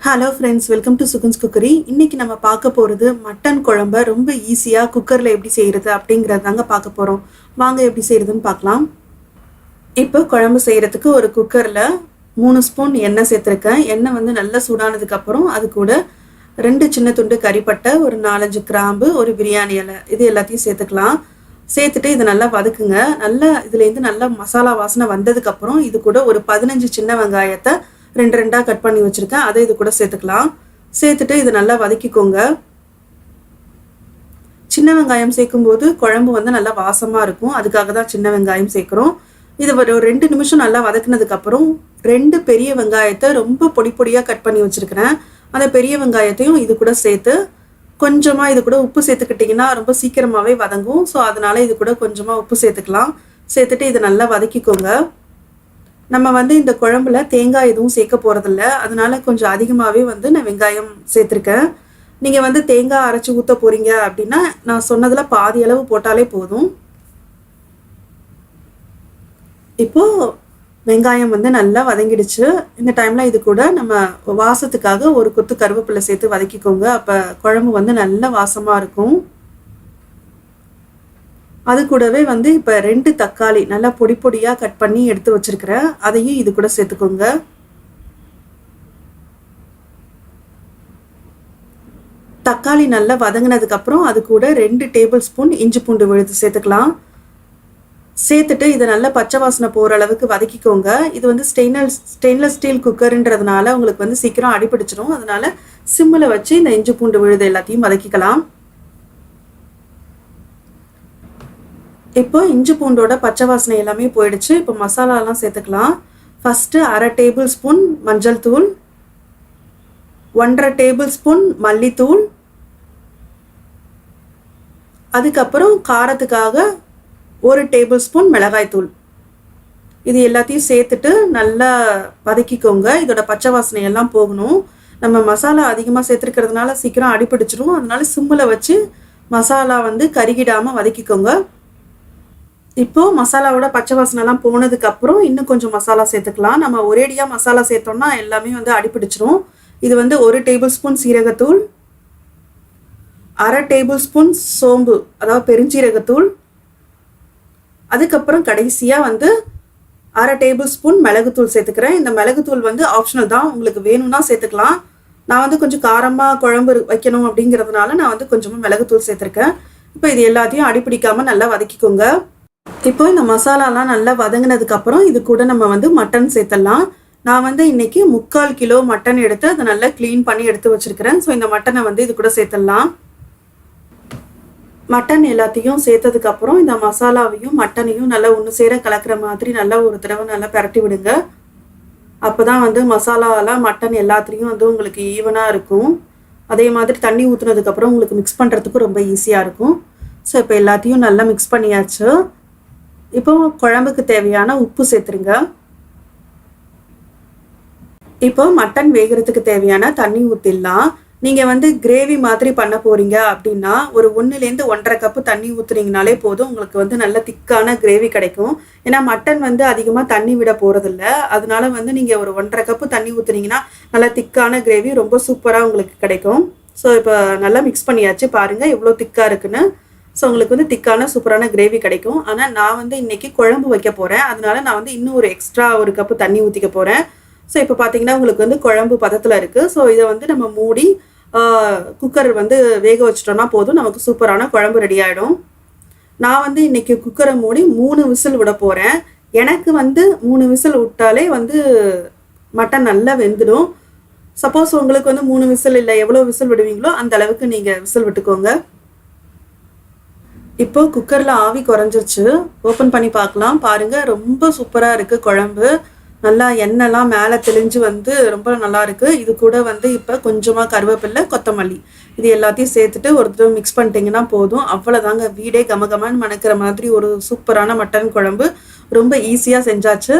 Hello friends, welcome to Sugan's cookery. இன்னைக்கு நம்ம பார்க்க போகிறது மட்டன் குழம்ப ரொம்ப ஈஸியாக குக்கரில் எப்படி செய்கிறது அப்படிங்கிறது தாங்க பார்க்க போகிறோம். வாங்க எப்படி செய்கிறதுன்னு பார்க்கலாம். இப்போ குழம்பு செய்கிறதுக்கு ஒரு குக்கரில் 3 ஸ்பூன் எண்ணெய் சேர்த்துருக்கேன். எண்ணெய் வந்து நல்லா சூடானதுக்கப்புறம் அது கூட 2 சின்ன துண்டு கறிப்பட்டை, ஒரு 4-5 கிராம்பு, ஒரு பிரியாணி இலை, இது எல்லாத்தையும் சேர்த்துக்கலாம். சேர்த்துட்டு இதை நல்லா வதக்குங்க. நல்லா இதுலேருந்து நல்லா மசாலா வாசனை வந்ததுக்கப்புறம் இது கூட ஒரு 15 சின்ன வெங்காயத்தை 2 கட் பண்ணி வச்சுருக்கேன், அதை இது கூட சேர்த்துக்கலாம். சேர்த்துட்டு இதை நல்லா வதக்கிக்கோங்க. சின்ன வெங்காயம் சேர்க்கும்போது குழம்பு வந்து நல்லா வாசமாக இருக்கும், அதுக்காக தான் சின்ன வெங்காயம் சேர்க்குறோம். இது ஒரு 2 நிமிஷம் நல்லா வதக்குனதுக்கப்புறம் 2 பெரிய வெங்காயத்தை ரொம்ப பொடி பொடியாக கட் பண்ணி வச்சுருக்கிறேன், அந்த பெரிய வெங்காயத்தையும் இது கூட சேர்த்து கொஞ்சமாக இது கூட உப்பு சேர்த்துக்கிட்டிங்கன்னா ரொம்ப சீக்கிரமாகவே வதங்கும். ஸோ அதனால் இது கூட கொஞ்சமாக உப்பு சேர்த்துக்கலாம். சேர்த்துட்டு இதை நல்லா வதக்கிக்கோங்க. நம்ம வந்து இந்த குழம்புல தேங்காய் எதுவும் சேர்க்க போகிறதில்ல, அதனால கொஞ்சம் அதிகமாகவே வந்து நான் வெங்காயம் சேர்த்துருக்கேன். நீங்கள் வந்து தேங்காய் அரைச்சி ஊற்ற போகிறீங்க அப்படின்னா நான் சொன்னதில் பாதி அளவு போட்டாலே போதும். இப்போது வெங்காயம் வந்து நல்லா வதங்கிடுச்சு. இந்த டைமில் இது கூட நம்ம வாசத்துக்காக ஒரு கொத்து கருவேப்பிலை சேர்த்து வதக்கிக்கோங்க. அப்போ குழம்பு வந்து நல்ல வாசமாக இருக்கும். அது கூடவே வந்து இப்போ 2 தக்காளி நல்லா பொடி பொடியாக கட் பண்ணி எடுத்து வச்சிருக்கிறேன், அதையும் இது கூட சேர்த்துக்கோங்க. தக்காளி நல்லா வதங்கினதுக்கப்புறம் அது கூட 2 டேபிள் ஸ்பூன் இஞ்சி பூண்டு விழுது சேர்த்துக்கலாம். சேர்த்துட்டு இதை நல்லா பச்சை வாசனை போகிற அளவுக்கு வதக்கிக்கோங்க. இது வந்து ஸ்டெயின்லெஸ் ஸ்டீல் குக்கருன்றதுனால உங்களுக்கு வந்து சீக்கிரம் அடிப்பிடிச்சிடும், அதனால சிம்மில் வச்சு இந்த இஞ்சி பூண்டு விழுது எல்லாத்தையும் வதக்கிக்கலாம். இப்போ இஞ்சி பூண்டோட பச்சை வாசனை எல்லாமே போயிடுச்சு. இப்போ மசாலாலாம் சேர்த்துக்கலாம். ஃபஸ்ட்டு 1/2 டேபிள் ஸ்பூன் மஞ்சள் தூள், 1/2 டேபிள் ஸ்பூன் மல்லித்தூள், அதுக்கப்புறம் காரத்துக்காக 1 டேபிள் ஸ்பூன் மிளகாய்த்தூள், இது எல்லாத்தையும் சேர்த்துட்டு நல்லா வதக்கிக்கோங்க. இதோட பச்சை வாசனை எல்லாம் போகணும். நம்ம மசாலா அதிகமாக சேர்த்துருக்கிறதுனால சீக்கிரம் அடிப்பிடிச்சிடும், அதனால சிம்மில் வச்சு மசாலா வந்து கருகிடாமல் வதக்கிக்கோங்க. இப்போது மசாலாவோட பச்சை வாசனைலாம் போனதுக்கப்புறம் இன்னும் கொஞ்சம் மசாலா சேர்த்துக்கலாம். நம்ம ஒரேடியாக மசாலா சேர்த்தோம்னா எல்லாமே வந்து அடிப்பிடிச்சிரும். இது வந்து 1 டேபிள் ஸ்பூன் சீரகத்தூள், 1/2 டேபிள் ஸ்பூன் சோம்பு அதாவது பெருஞ்சீரகத்தூள், அதுக்கப்புறம் கடைசியாக வந்து 1/2 டேபிள் ஸ்பூன் மிளகுத்தூள் சேர்த்துக்கிறேன். இந்த மிளகுத்தூள் வந்து ஆப்ஷனல் தான், உங்களுக்கு வேணும்னா சேர்த்துக்கலாம். நான் வந்து கொஞ்சம் காரமாக குழம்பு வைக்கணும் அப்படிங்கிறதுனால நான் வந்து கொஞ்சமாக மிளகுத்தூள் சேர்த்துருக்கேன். இப்போ இது எல்லாத்தையும் அடிப்பிடிக்காமல் நல்லா வதக்கிக்கோங்க. இப்போ இந்த மசாலாலாம் நல்லா வதங்கினதுக்கப்புறம் இது கூட நம்ம வந்து மட்டன் சேர்த்துடலாம். நான் வந்து இன்றைக்கி 3/4 கிலோ மட்டன் எடுத்து அதை நல்லா க்ளீன் பண்ணி எடுத்து வச்சுருக்கிறேன். ஸோ இந்த மட்டனை வந்து இது கூட சேர்த்துடலாம். மட்டன் எல்லாத்தையும் சேர்த்ததுக்கப்புறம் இந்த மசாலாவையும் மட்டனையும் நல்லா ஒன்று சேர கலக்கிற மாதிரி நல்லா ஒரு தடவை நல்லா பரட்டி விடுங்க. அப்போ தான் வந்து மசாலாலாம் மட்டன் எல்லாத்துலேயும் வந்து உங்களுக்கு ஈவனாக இருக்கும். அதே மாதிரி தண்ணி ஊற்றுனதுக்கப்புறம் உங்களுக்கு மிக்ஸ் பண்ணுறதுக்கும் ரொம்ப ஈஸியாக இருக்கும். ஸோ இப்போ எல்லாத்தையும் நல்லா மிக்ஸ் பண்ணியாச்சு. இப்போ குழம்புக்கு தேவையான உப்பு சேர்த்துருங்க. இப்போ மட்டன் வேகிறதுக்கு தேவையான தண்ணி ஊற்றிடலாம். நீங்கள் வந்து கிரேவி மாதிரி பண்ண போகிறீங்க அப்படின்னா ஒரு 1லேருந்து 1.5 கப்பு தண்ணி ஊற்றுனீங்கனாலே போதும், உங்களுக்கு வந்து நல்ல திக்கான கிரேவி கிடைக்கும். ஏன்னா மட்டன் வந்து அதிகமாக தண்ணி விட போகிறதில்ல, அதனால வந்து நீங்கள் ஒரு 1.5 கப்பு தண்ணி ஊற்றுனீங்கன்னா நல்லா திக்கான கிரேவி ரொம்ப சூப்பராக உங்களுக்கு கிடைக்கும். ஸோ இப்போ நல்லா மிக்ஸ் பண்ணியாச்சு, பாருங்கள் எவ்வளோ திக்காக இருக்குன்னு. ஸோ உங்களுக்கு வந்து திக்கான சூப்பரான கிரேவி கிடைக்கும். ஆனால் நான் வந்து இன்றைக்கி குழம்பு வைக்க போகிறேன், அதனால நான் வந்து இன்னும் ஒரு எக்ஸ்ட்ரா 1 கப்பு தண்ணி ஊற்றிக்க போகிறேன். ஸோ இப்போ பார்த்தீங்கன்னா உங்களுக்கு வந்து குழம்பு பதத்தில் இருக்குது. ஸோ இதை வந்து நம்ம மூடி குக்கர் வந்து வேக வச்சிட்டோம்னா போதும், நமக்கு சூப்பரான குழம்பு ரெடி ஆகிடும். நான் வந்து இன்றைக்கி குக்கரை மூடி 3 விசில் விட போகிறேன். எனக்கு வந்து 3 விசில் விட்டாலே வந்து மட்டன் நல்லா வெந்துடும். சப்போஸ் உங்களுக்கு வந்து 3 விசில் இல்லை, எவ்வளோ விசில் விடுவீங்களோ அந்த அளவுக்கு நீங்கள் விசில் விட்டுக்கோங்க. இப்போ குக்கரில் ஆவி குறைஞ்சிருச்சு, ஓப்பன் பண்ணி பார்க்கலாம். பாருங்கள் ரொம்ப சூப்பராக இருக்குது குழம்பு. நல்லா எண்ணெய்லாம் மேலே தெளிஞ்சு வந்து ரொம்ப நல்லா இருக்குது. இது கூட வந்து இப்போ கொஞ்சமாக கருவேப்பிலை, கொத்தமல்லி, இது எல்லாத்தையும் சேர்த்துட்டு ஒரு தடவை மிக்ஸ் பண்ணிட்டீங்கன்னா போதும். அவ்வளோதாங்க, வீடே கமகமான்னு மணக்கிற மாதிரி ஒரு சூப்பரான மட்டன் குழம்பு ரொம்ப ஈஸியாக செஞ்சாச்சு.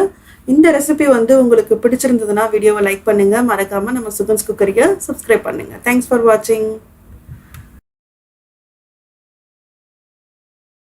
இந்த ரெசிபி வந்து உங்களுக்கு பிடிச்சிருந்ததுன்னா வீடியோவை லைக் பண்ணுங்கள், மறக்காமல் நம்ம சுகன்ஸ் குக்கரியை சப்ஸ்கிரைப் பண்ணுங்கள். தேங்க்ஸ் ஃபார் வாட்சிங்.